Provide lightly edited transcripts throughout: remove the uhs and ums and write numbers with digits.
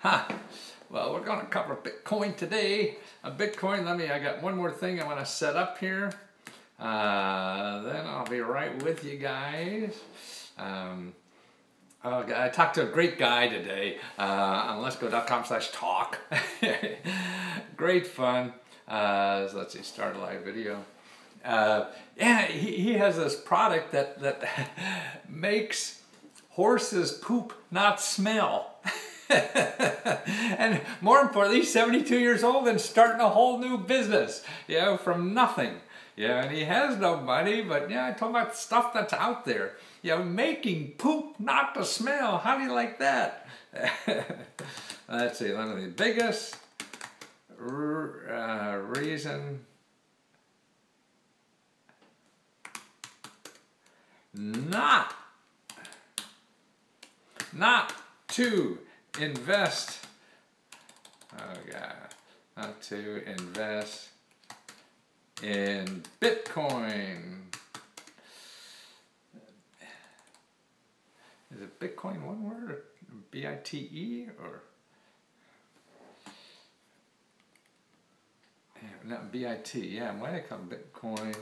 Huh. Well, we're going to cover Bitcoin today. Bitcoin, I got one more thing I want to set up here. Then I'll be right with you guys. I talked to a great guy today on letsgo.com/talk. Great fun. So let's see, start a live video. Yeah, he has this product that makes horses poop not smell. And more importantly, he's 72 years old and starting a whole new business, you know, from nothing. Yeah, and he has no money, but yeah, I told him about stuff that's out there. You know, making poop not to smell. How do you like that? Let's see, one of the biggest reason not to invest. Oh God, not to invest in Bitcoin. Is it Bitcoin one word, or B-I-T-E, or yeah, not B-I-T? Yeah, why do they call it Bitcoin?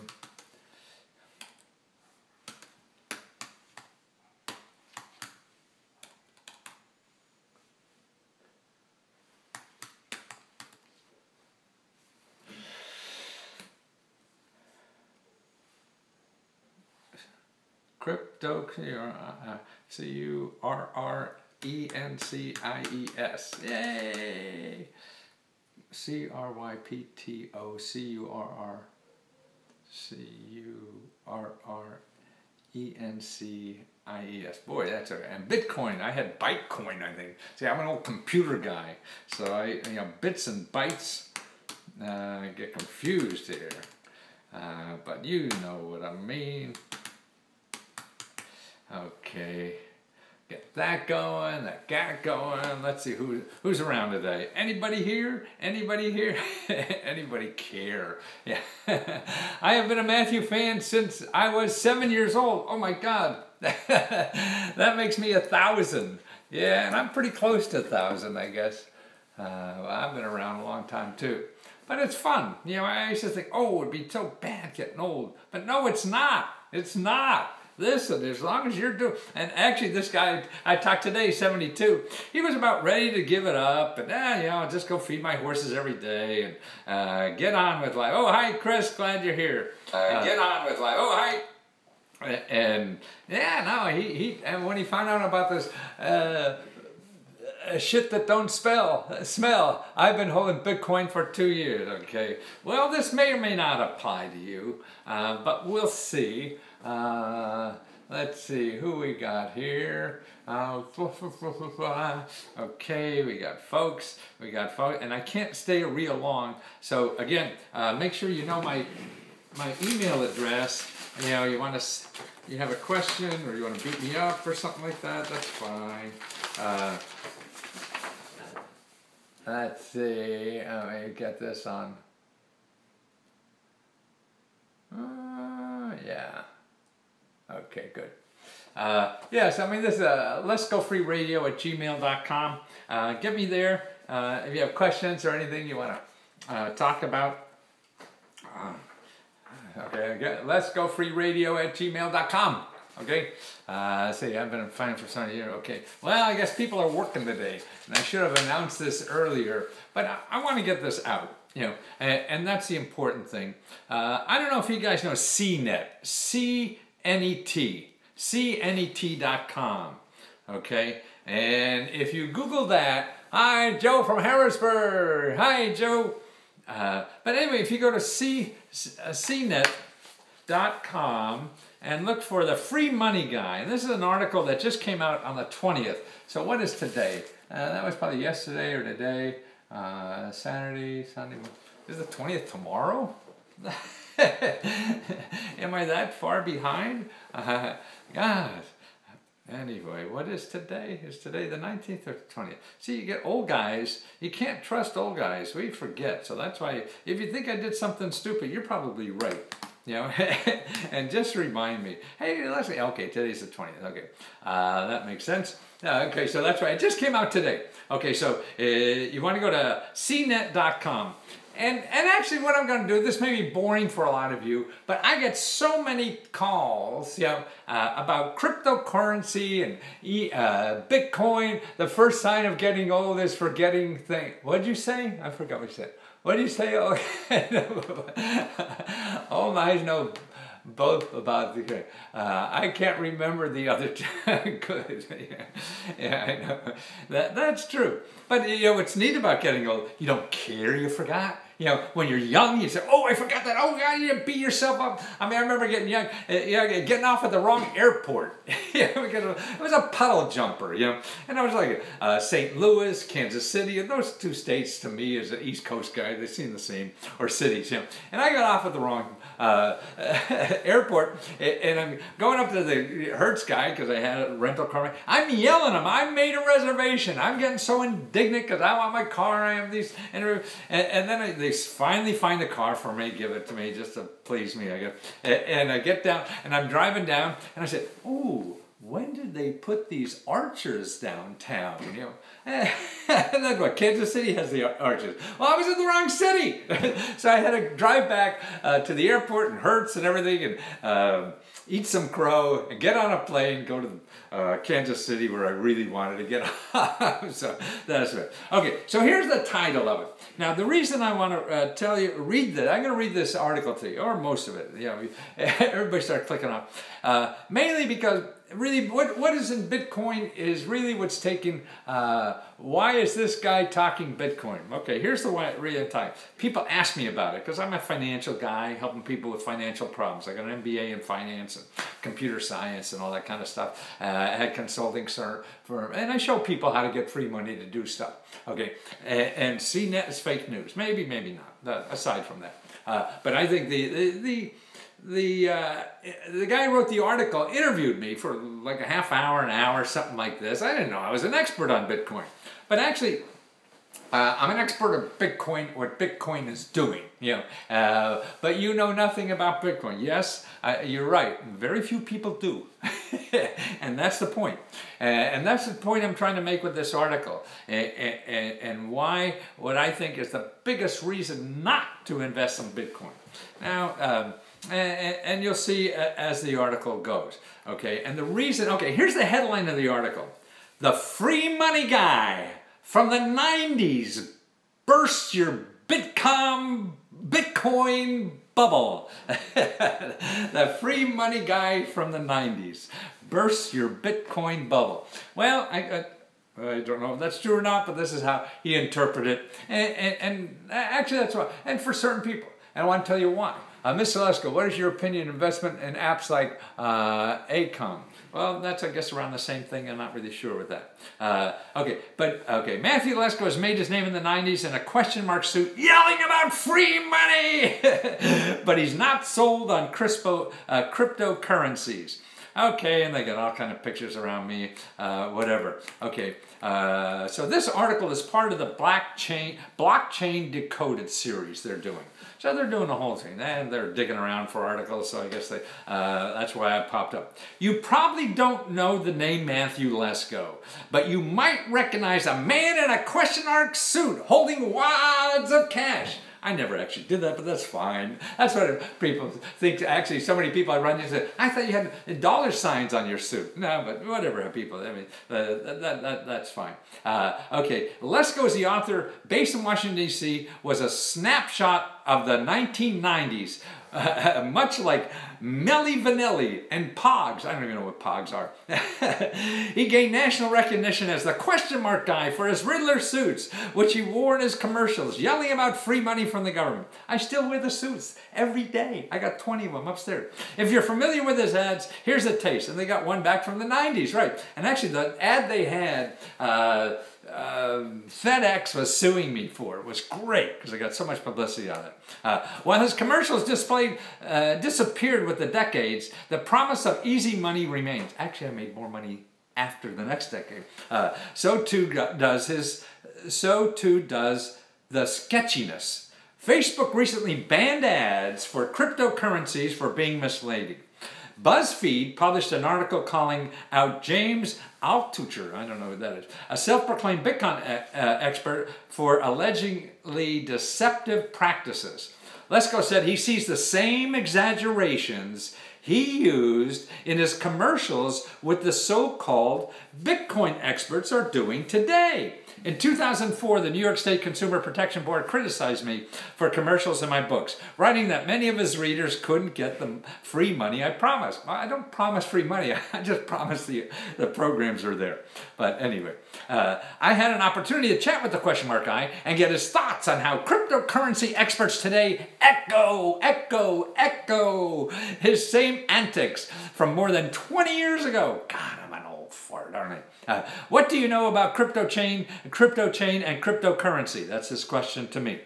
C-U-R-R-E-N-C-I-E-S. Yay! C-R-Y-P-T-O-C-U-R-R-E-N-C-I-E-S. Boy, that's a, and Bitcoin. I had Bytecoin, I think. See, I'm an old computer guy, so bits and bytes get confused here. But you know what I mean. Okay, get that going, that gat going. Let's see who's around today. Anybody here? Anybody here? Anybody care? Yeah. I have been a Matthew fan since I was 7 years old. Oh my God. That makes me 1,000. Yeah, and I'm pretty close to 1,000, I guess. Well, I've been around a long time too. But it's fun. You know, I used to think, oh, it'd be so bad getting old. But no, it's not. It's not. Listen, as long as you're doing, and actually this guy I talked today, 72, he was about ready to give it up, and you know, just go feed my horses every day and get on with life. Oh, hi, Chris, glad you're here. Get on with life. Oh, hi. And yeah, no, and when he found out about this shit that don't smell, I've been holding Bitcoin for 2 years, okay? Well, this may or may not apply to you, but we'll see. Let's see who we got here. Okay, we got folks, and I can't stay real long. So again, make sure you know my email address. You know, you have a question or you want to beat me up or something like that, that's fine. Let's see, let me get this on. Yeah. Okay, good. Yes, I mean, this is letsgofreeradio@gmail.com. Get me there if you have questions or anything you want to talk about. Okay, letsgofreeradio@gmail.com. Okay, see, I've been a fan for some years. Okay, well, I guess people are working today, and I should have announced this earlier, but I want to get this out, you know, and that's the important thing. I don't know if you guys know CNET, C-N-E-T, CNET.com, okay, and if you Google that, hi, Joe from Harrisburg, hi, Joe. But anyway, if you go to CNET.com and look for the free money guy, and this is an article that just came out on the 20th. So what is today? That was probably yesterday or today, Saturday, Sunday. Is the 20th tomorrow? Am I that far behind? God. Anyway, what is today? Is today the 19th or 20th? See, you get old guys, you can't trust old guys. We forget. So that's why, if you think I did something stupid, you're probably right. you know, and just remind me, hey, let's see, okay, today's the 20th, okay, that makes sense. Okay, so that's right, it just came out today. Okay, so you want to go to cnet.com. And actually what I'm going to do, this may be boring for a lot of you, but I get so many calls, you know, about cryptocurrency and Bitcoin. The first sign of getting old is forgetting things. What did you say? I forgot what you said. What did you say? Oh, oh my, no. Both about the I can't remember the other two. Good. Yeah, I know. That's true. But you know what's neat about getting old? You don't care you forgot. You know, when you're young, you say, "Oh, I forgot that. Oh, God, you didn't beat yourself up." I mean, I remember getting young, getting off at the wrong airport. Because it was a puddle jumper, you know. And I was like, St. Louis, Kansas City, and those two states to me as an East Coast guy, they seem the same, or cities, you know. And I got off at the wrong airport, and I'm going up to the Hertz guy because I had a rental car. I'm yelling him. I made a reservation. I'm getting so indignant because I want my car. I have these, and then they finally find a car for me, give it to me just to please me, I guess. And I get down, and I'm driving down, and I said, "Ooh, when did they put these arches downtown?" You know, and that's what Kansas City has, the arches. Well, I was in the wrong city, so I had to drive back to the airport and Hertz and everything, and eat some crow and get on a plane, go to Kansas City where I really wanted to get off. So that's it. Okay, so here's the title of it. Now, the reason I want to read that, I'm going to read this article to you, or most of it. You know, everybody start clicking off. Mainly because really what is in Bitcoin is really what's taking, why is this guy talking Bitcoin? Okay, here's the real time. People ask me about it because I'm a financial guy helping people with financial problems. I got an MBA in finance and computer science and all that kind of stuff. I had consulting firm, and I show people how to get free money to do stuff. Okay, and CNET is fake news. Maybe not, aside from that. But I think the guy who wrote the article interviewed me for like a half hour, an hour, something like this. I didn't know I was an expert on Bitcoin. But actually, I'm an expert of Bitcoin, what Bitcoin is doing, you know. But you know nothing about Bitcoin. Yes, you're right. Very few people do. And that's the point. And that's the point I'm trying to make with this article. And why, what I think is the biggest reason not to invest in Bitcoin. Now, and you'll see as the article goes. Okay, and the reason, okay, here's the headline of the article. The free money guy from the 90s bursts your Bitcoin bubble. The free money guy from the 90s bursts your Bitcoin bubble. Well, I don't know if that's true or not, but this is how he interpreted it. And actually that's why. And for certain people, and I want to tell you why. Ms. Lesko, what is your opinion on investment in apps like Acom? Well, that's, I guess, around the same thing. I'm not really sure with that. Okay. Matthew Lesko has made his name in the 90s in a question mark suit yelling about free money! But he's not sold on cryptocurrencies. Okay, and they got all kind of pictures around me, whatever. Okay, so this article is part of the blockchain Decoded series they're doing. So they're doing the whole thing, and they're digging around for articles, so I guess that's why I popped up. You probably don't know the name Matthew Lesko, but you might recognize a man in a question mark suit holding wads of cash. I never actually did that, but that's fine. That's what people think. Actually, so many people I run into say, I thought you had dollar signs on your suit. No, but whatever, people. I mean, that's fine. Okay, Lesko is the author, based in Washington, D.C., was a snapshot of the 1990s. Much like Milli Vanilli and Pogs. I don't even know what Pogs are. He gained national recognition as the question mark guy for his Riddler suits, which he wore in his commercials, yelling about free money from the government. I still wear the suits every day. I got 20 of them upstairs. If you're familiar with his ads, here's a taste. And they got one back from the 90s, right? And actually the ad they had, FedEx was suing me for. It was great because I got so much publicity on it. While his commercials disappeared with the decades, the promise of easy money remains. Actually, I made more money after the next decade. So too does the sketchiness. Facebook recently banned ads for cryptocurrencies for being misleading. BuzzFeed published an article calling out James Altucher, I don't know who that is, a self-proclaimed Bitcoin expert, for allegedly deceptive practices. Lesko said he sees the same exaggerations he used in his commercials with the so-called Bitcoin experts are doing today. In 2004, the New York State Consumer Protection Board criticized me for commercials in my books, writing that many of his readers couldn't get the free money I promised. Well, I don't promise free money, I just promise the programs are there. But anyway, I had an opportunity to chat with the question mark guy and get his thoughts on how cryptocurrency experts today echo his same antics from more than 20 years ago. God, I'm an old fart, aren't I? What do you know about crypto chain, and cryptocurrency? That's his question to me.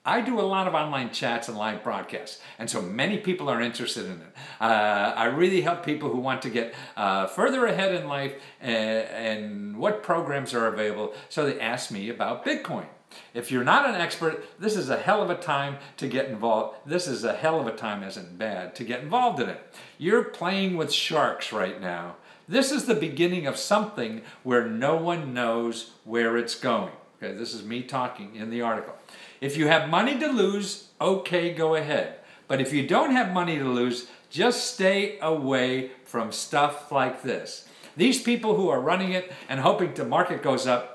I do a lot of online chats and live broadcasts, and so many people are interested in it. I really help people who want to get further ahead in life and what programs are available, so they ask me about Bitcoin. If you're not an expert, this is a hell of a time to get involved. This is a hell of a time, as in bad, to get involved in it. You're playing with sharks right now. This is the beginning of something where no one knows where it's going. Okay, this is me talking in the article. If you have money to lose, okay, go ahead. But if you don't have money to lose, just stay away from stuff like this. These people who are running it and hoping the market goes up,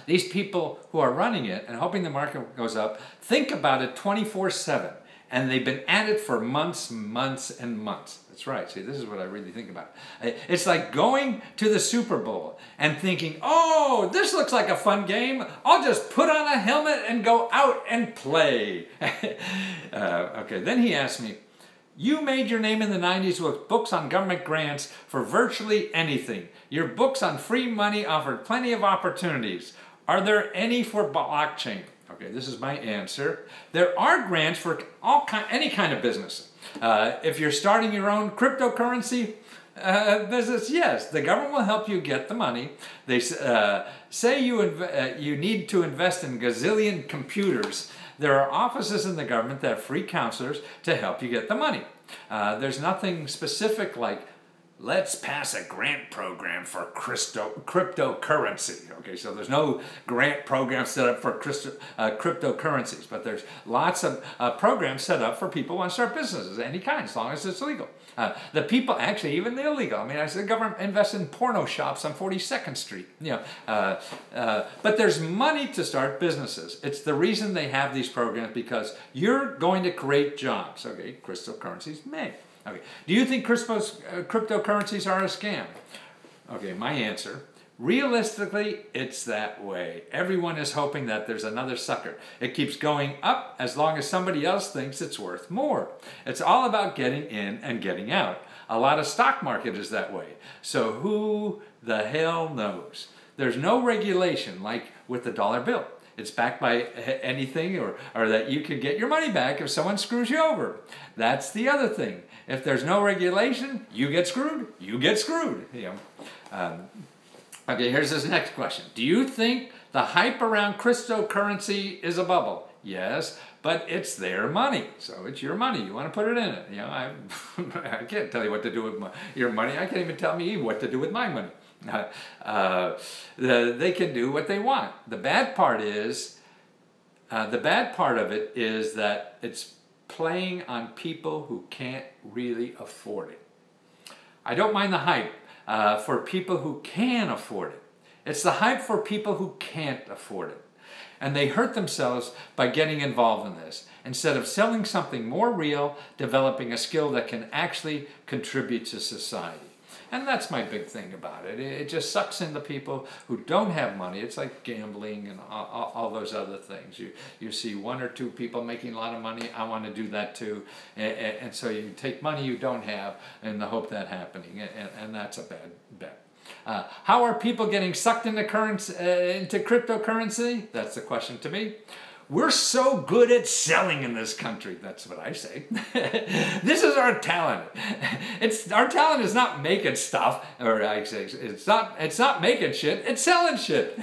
these people who are running it and hoping the market goes up, think about it 24/7. And they've been at it for months, months, and months. That's right. See, this is what I really think about. It's like going to the Super Bowl and thinking, oh, this looks like a fun game. I'll just put on a helmet and go out and play. Okay, then he asked me, you made your name in the 90s with books on government grants for virtually anything. Your books on free money offered plenty of opportunities. Are there any for blockchain? Okay, this is my answer. There are grants for any kind of business. If you're starting your own cryptocurrency business, yes, the government will help you get the money. They say you need to invest in gazillion computers. There are offices in the government that have free counselors to help you get the money. There's nothing specific like, let's pass a grant program for cryptocurrency. Okay, so there's no grant program set up for cryptocurrencies, but there's lots of programs set up for people who want to start businesses, any kind, as long as it's legal. The people, actually, even the illegal. I mean, I said the government invests in porno shops on 42nd Street. You know, but there's money to start businesses. It's the reason they have these programs, because you're going to create jobs. Okay, cryptocurrencies may. Okay. Do you think cryptocurrencies are a scam? Okay, my answer. Realistically, it's that way. Everyone is hoping that there's another sucker. It keeps going up as long as somebody else thinks it's worth more. It's all about getting in and getting out. A lot of stock market is that way. So who the hell knows? There's no regulation like with the dollar bill. It's backed by anything, or that you can get your money back if someone screws you over. That's the other thing. If there's no regulation, you get screwed. You get screwed. You know. Okay, here's this next question. Do you think the hype around cryptocurrency is a bubble? Yes, but it's their money, so it's your money. You want to put it in it. You know, I can't tell you what to do with your money. I can't even tell me what to do with my money. They can do what they want. The bad part is, the bad part of it is that it's playing on people who can't really afford it. I don't mind the hype for people who can afford it. It's the hype for people who can't afford it. And they hurt themselves by getting involved in this, instead of selling something more real, developing a skill that can actually contribute to society. And that's my big thing about it. It just sucks in the people who don't have money. It's like gambling and all those other things. You see one or two people making a lot of money. I want to do that too. And so you take money you don't have in the hope that happening. And that's a bad bet. How are people getting sucked into cryptocurrency? That's the question to me. We're so good at selling in this country. That's what I say. This is our talent. Our talent is not making stuff, or I say it's not making shit. It's selling shit.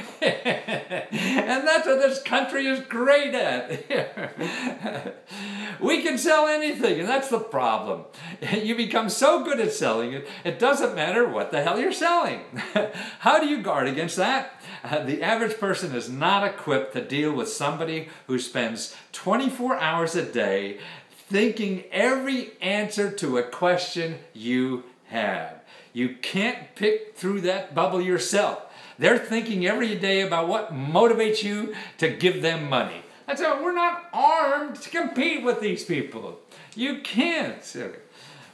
And that's what this country is great at. We can sell anything, and that's the problem. You become so good at selling it, it doesn't matter what the hell you're selling. How do you guard against that? The average person is not equipped to deal with somebody who spends 24 hours a day thinking every answer to a question you have. You can't pick through that bubble yourself. They're thinking every day about what motivates you to give them money. That's why we're not armed to compete with these people. You can't.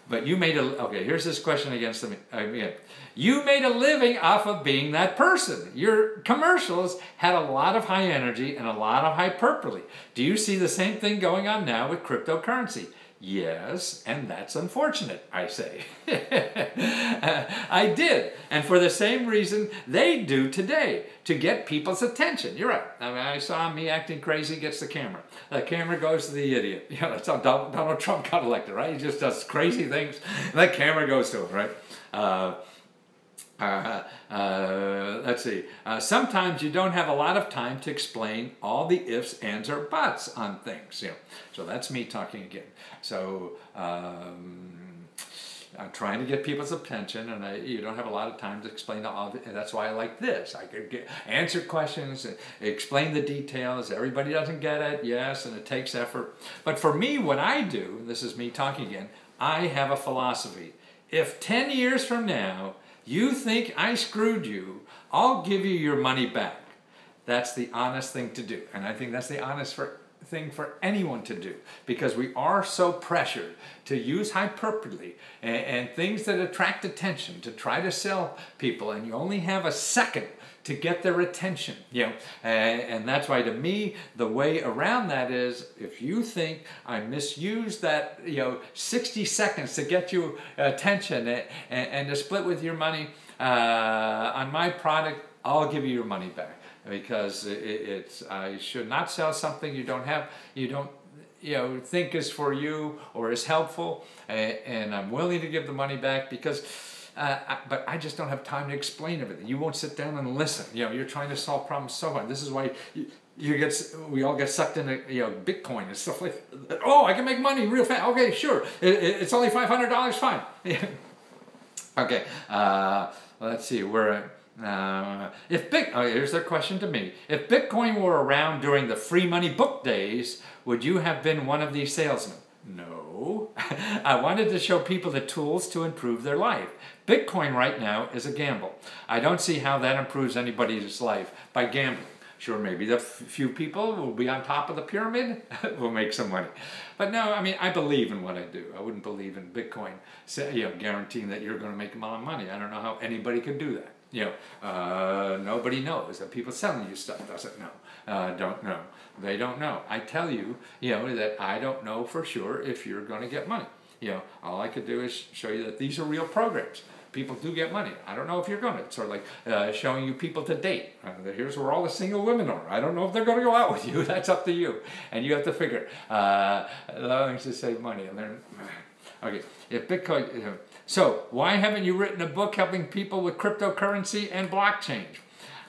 But you made a, okay, here's this question against them again. You made a living off of being that person. Your commercials had a lot of high energy and a lot of hyperbole. Do you see the same thing going on now with cryptocurrency? Yes, and that's unfortunate, I say. I did, and for the same reason they do today, to get people's attention. You're right. I mean, I saw me acting crazy, gets the camera. The camera goes to the idiot. You know, that's how Donald Trump got elected, right? He just does crazy things, and the camera goes to him, right? Let's see. Sometimes you don't have a lot of time to explain all the ifs, ands, or buts on things. You know, so that's me talking again. So I'm trying to get people's attention, and you don't have a lot of time to explain all. And that's why I like this. I could answer questions, explain the details. Everybody doesn't get it, yes, and it takes effort. But for me, what I do, and this is me talking again, I have a philosophy. If 10 years from now you think I screwed you, I'll give you your money back. That's the honest thing to do. And I think that's the honest thing for anyone to do, because we are so pressured to use hyperbole and things that attract attention to try to sell people, and you only have a second to get their attention, you know, and that's why, to me, the way around that is, if you think I misused that, 60 seconds to get you attention and to split with your money on my product, I'll give you your money back, because I should not sell something you don't think is for you or is helpful, and I'm willing to give the money back because. But I just don't have time to explain everything. You won't sit down and listen. You're trying to solve problems so hard. This is why we all get sucked into Bitcoin and stuff like that. Oh, I can make money real fast. Okay, sure. It's only $500. Fine. Okay. Let's see. Here's their question to me. If Bitcoin were around during the free money book days, would you have been one of these salesmen? No. I wanted to show people the tools to improve their life. Bitcoin right now is a gamble. I don't see how that improves anybody's life by gambling. Sure, maybe the few people will be on top of the pyramid will make some money. But no, I mean, I believe in what I do. I wouldn't believe in Bitcoin, guaranteeing that you're going to make a lot of money. I don't know how anybody could do that. Nobody knows. The people selling you stuff doesn't know. Don't know. They don't know. I tell you, that I don't know for sure if you're going to get money. All I could do is show you that these are real programs. People do get money. I don't know if you're going to. It's sort of like showing you people to date. Here's where all the single women are. I don't know if they're going to go out with you. That's up to you. And you have to figure. Allowing to save money. And then, okay, if Bitcoin... So, why haven't you written a book helping people with cryptocurrency and blockchain?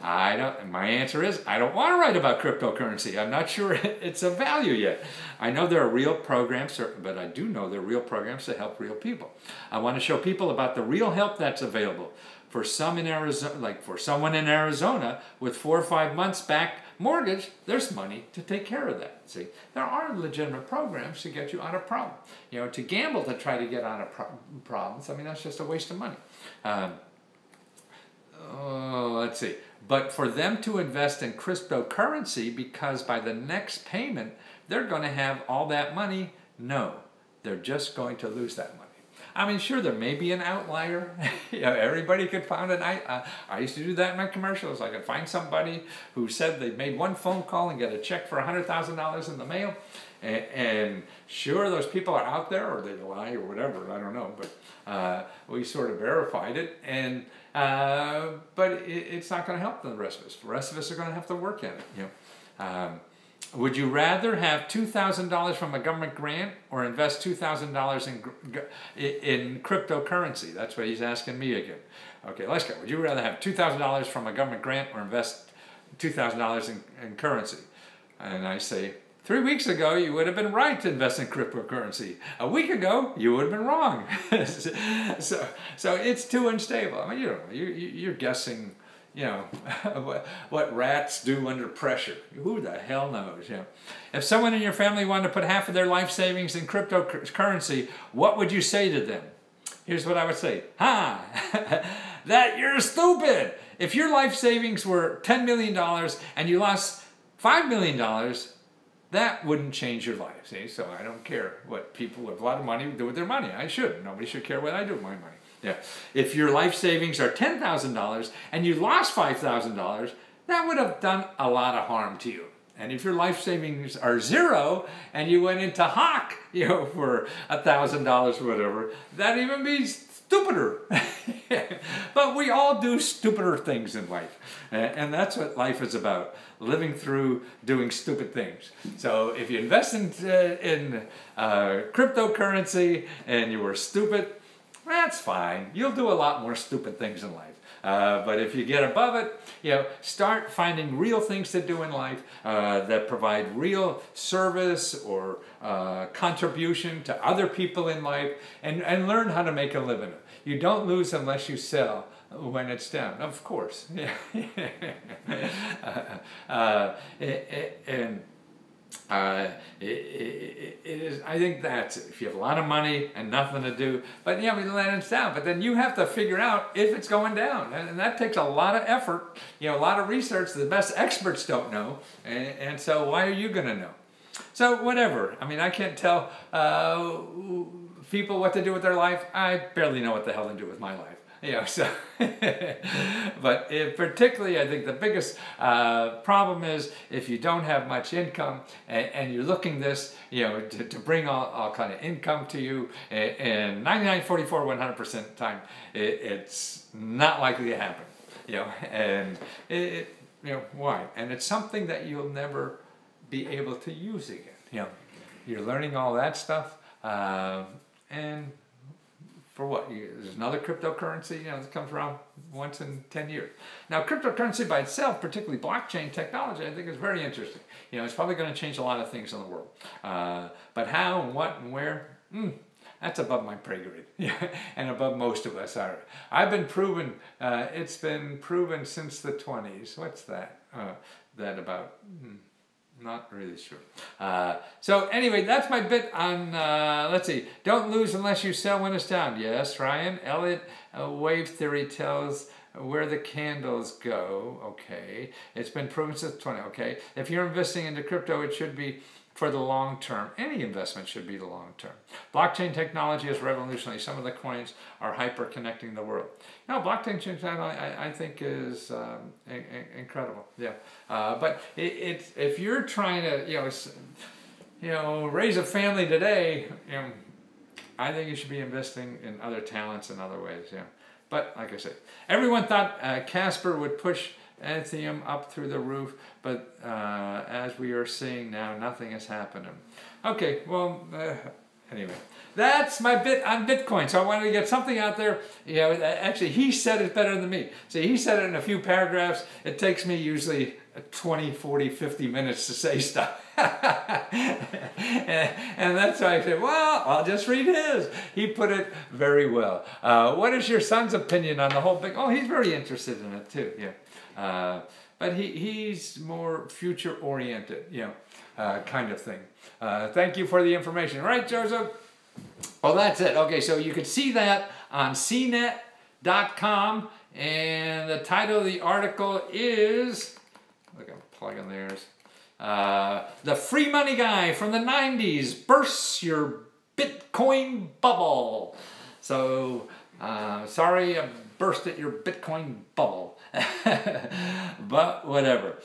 My answer is, I don't want to write about cryptocurrency. I'm not sure it's of value yet. I know there are real programs, but I do know there are real programs to help real people. I want to show people about the real help that's available. For some in Arizona, like for someone in Arizona with 4 or 5 months back mortgage, there's money to take care of that. See, there are legitimate programs to get you out of problem. To gamble to try to get out of problems, I mean, that's just a waste of money. Let's see. But for them to invest in cryptocurrency because by the next payment, they're going to have all that money, no. They're just going to lose that money. I mean, sure, there may be an outlier. Everybody could find an I used to do that in my commercials. I could find somebody who said they made one phone call and get a check for $100,000 in the mail. And sure, those people are out there, or they lie, or whatever, I don't know. But we sort of verified it, and but it's not going to help the rest of us. The rest of us are going to have to work at it. Would you rather have $2,000 from a government grant or invest $2,000 in cryptocurrency? That's what he's asking me again. Okay, let's go. Would you rather have $2,000 from a government grant or invest $2,000 in currency. And I say, 3 weeks ago, you would have been right to invest in cryptocurrency. A week ago, you would have been wrong. so it's too unstable. I mean, you don't know. You're guessing, you know, what rats do under pressure. Who the hell knows? You know, if someone in your family wanted to put half of their life savings in cryptocurrency, what would you say to them? Here's what I would say. That you're stupid. If your life savings were $10 million and you lost $5 million, that wouldn't change your life. See, so I don't care what people with a lot of money do with their money. I should. Nobody should care what I do with my money. Yeah. If your life savings are $10,000 and you lost $5,000, that would have done a lot of harm to you. And if your life savings are zero and you went into hock, you know, for $1,000 or whatever, that'd even be stupider. But we all do stupider things in life. And that's what life is about. Living through doing stupid things. So if you invest in cryptocurrency and you were stupid, that's fine. You'll do a lot more stupid things in life. But if you get above it, you know, start finding real things to do in life that provide real service or contribution to other people in life, and learn how to make a living. You don't lose unless you sell when it's down, of course. It is. I think that's it. If you have a lot of money and nothing to do, but yeah, we let it down. But then you have to figure out if it's going down, and that takes a lot of effort. You know, a lot of research. The best experts don't know, and so why are you going to know? So whatever. I mean, I can't tell people what to do with their life. I barely know what the hell to do with my life. You know, so, but particularly, I think the biggest problem is if you don't have much income and you're looking this, you know, to bring all kind of income to you, and 99, 44, 100% of the time, it's not likely to happen. You know, and you know why? And it's something that you'll never be able to use again. You know, you're learning all that stuff, and for what? There's another cryptocurrency, you know, that comes around once in 10 years. Now, cryptocurrency by itself, particularly blockchain technology, I think is very interesting. You know, it's probably going to change a lot of things in the world. But how and what and where, that's above my pay grade, and above most of us are. I've been proven, it's been proven since the 20s. What's that? That about... Not really sure. So anyway, that's my bit on, let's see, don't lose unless you sell when it's down. Yes, Ryan, Elliott wave theory tells where the candles go. Okay. It's been proven since 20. Okay. If you're investing into crypto, it should be for the long term. Any investment should be the long term. Blockchain technology is revolutionary. Some of the coins are hyper connecting the world. No, blockchain technology I think is incredible. Yeah, but it's if you're trying to raise a family today, I think you should be investing in other talents in other ways. Yeah, but like I said, everyone thought Casper would push Ethereum up through the roof, but as we are seeing now, nothing is happening. Okay, well, anyway, that's my bit on Bitcoin. So I wanted to get something out there. Actually, he said it better than me. See, he said it in a few paragraphs. It takes me usually 20, 40, 50 minutes to say stuff. and that's why I said, well, I'll just read his. He put it very well. What is your son's opinion on the whole thing? Oh, he's very interested in it too, yeah. But he's more future-oriented, kind of thing. Thank you for the information. Right, Joseph? Well, that's it. Okay, so you can see that on cnet.com, and the title of the article is, look, I'm plugging theirs, The Free Money Guy from the 90s Bursts Your Bitcoin Bubble. So, sorry I bursted your Bitcoin bubble. But whatever.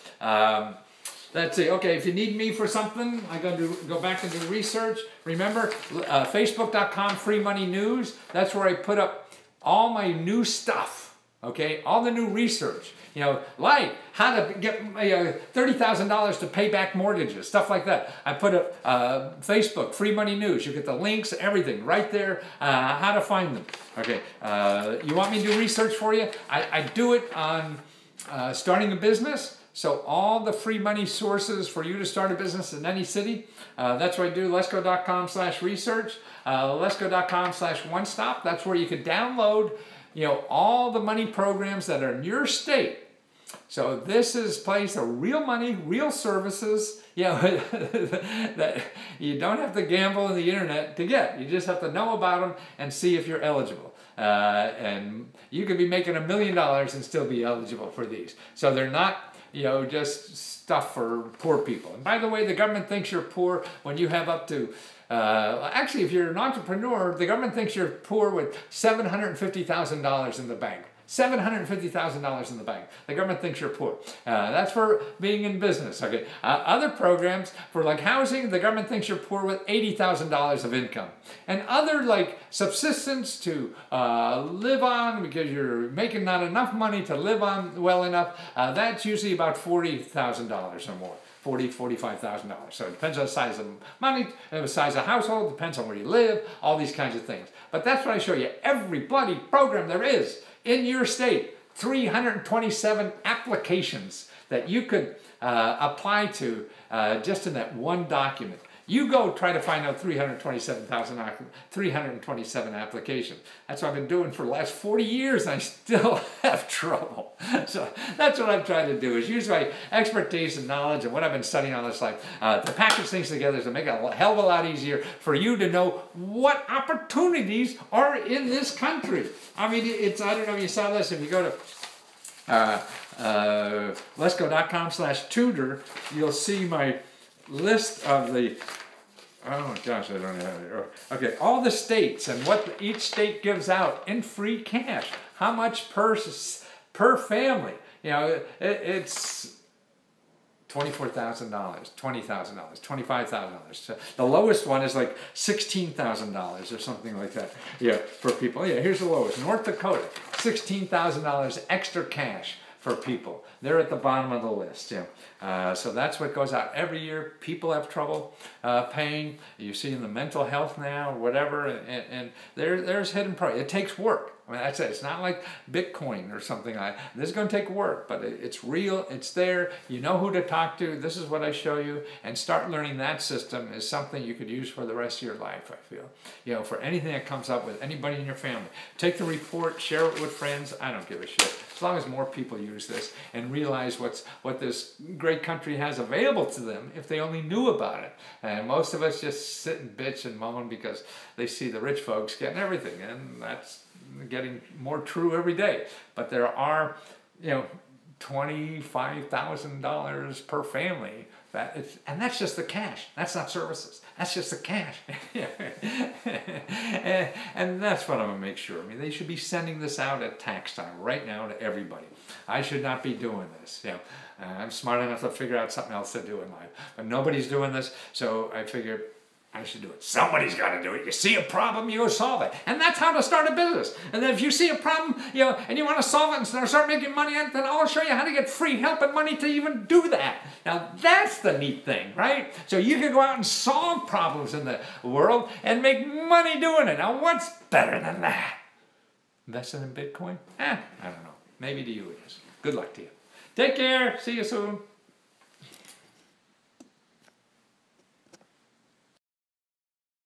Let's see. Okay, if you need me for something, I'm going to go back and do research. Remember, Facebook.com Free Money News. That's where I put up all my new stuff. Okay, all the new research. Like how to get $30,000 to pay back mortgages, stuff like that. I put up Facebook Free Money News. You get the links, everything right there. How to find them. Okay, you want me to do research for you? I do it on starting a business. So all the free money sources for you to start a business in any city, that's what I do, letsgo.com/research, letsgo.com/one-stop. That's where you can download, all the money programs that are in your state. So this is a place of real money, real services, that you don't have to gamble on the internet to get. You just have to know about them and see if you're eligible. And you could be making $1 million and still be eligible for these. So they're not, just stuff for poor people. And by the way, the government thinks you're poor when you have up to, actually, if you're an entrepreneur, the government thinks you're poor with $750,000 in the bank. $750,000 in the bank. The government thinks you're poor. That's for being in business. Okay. Other programs for like housing, the government thinks you're poor with $80,000 of income. And other like subsistence to live on because you're making not enough money to live on well enough, that's usually about $40,000 or more. $45,000. So it depends on the size of money, the size of household, depends on where you live, all these kinds of things. But that's what I show you. Every bloody program there is in your state, 327 applications that you could apply to just in that one document. You go try to find out 327 applications. That's what I've been doing for the last 40 years, and I still have trouble. So that's what I'm trying to do, is use my expertise and knowledge and what I've been studying all this life to package things together to make it a hell of a lot easier for you to know what opportunities are in this country. I mean, I don't know if you saw this, if you go to letsgo.com/tutor, you'll see my list of the, oh gosh, I don't know. Okay, all the states and what each state gives out in free cash. How much per family? It's $24,000, $20,000, $25,000. The lowest one is like $16,000 or something like that. For people. Here's the lowest. North Dakota, $16,000 extra cash for people. They're at the bottom of the list. So that's what goes out every year. People have trouble paying. You see in the mental health now, whatever, and there's hidden price. It takes work. I mean, that's it. It's not like Bitcoin or something like that. This is going to take work, but it's real. It's there. You know who to talk to. This is what I show you. And start learning that system is something you could use for the rest of your life, I feel. For anything that comes up with anybody in your family. Take the report, share it with friends. I don't give a shit. As long as more people use this and realize what this great country has available to them if they only knew about it. And most of us just sit and bitch and moan because they see the rich folks getting everything, and that's getting more true every day. But there are, $25,000 per family. And that's just the cash. That's not services. That's just the cash. and that's what I'm going to make sure. I mean, they should be sending this out at tax time right now to everybody. I should not be doing this. I'm smart enough to figure out something else to do in life. But nobody's doing this, so I figured I should do it. Somebody's got to do it. You see a problem, you go solve it. And that's how to start a business. And then if you see a problem, and you want to solve it and start making money on it, then I'll show you how to get free help and money to even do that. Now, that's the neat thing, right? So you can go out and solve problems in the world and make money doing it. Now, what's better than that? Investing in Bitcoin? I don't know. Maybe to you it is. Good luck to you. Take care. See you soon.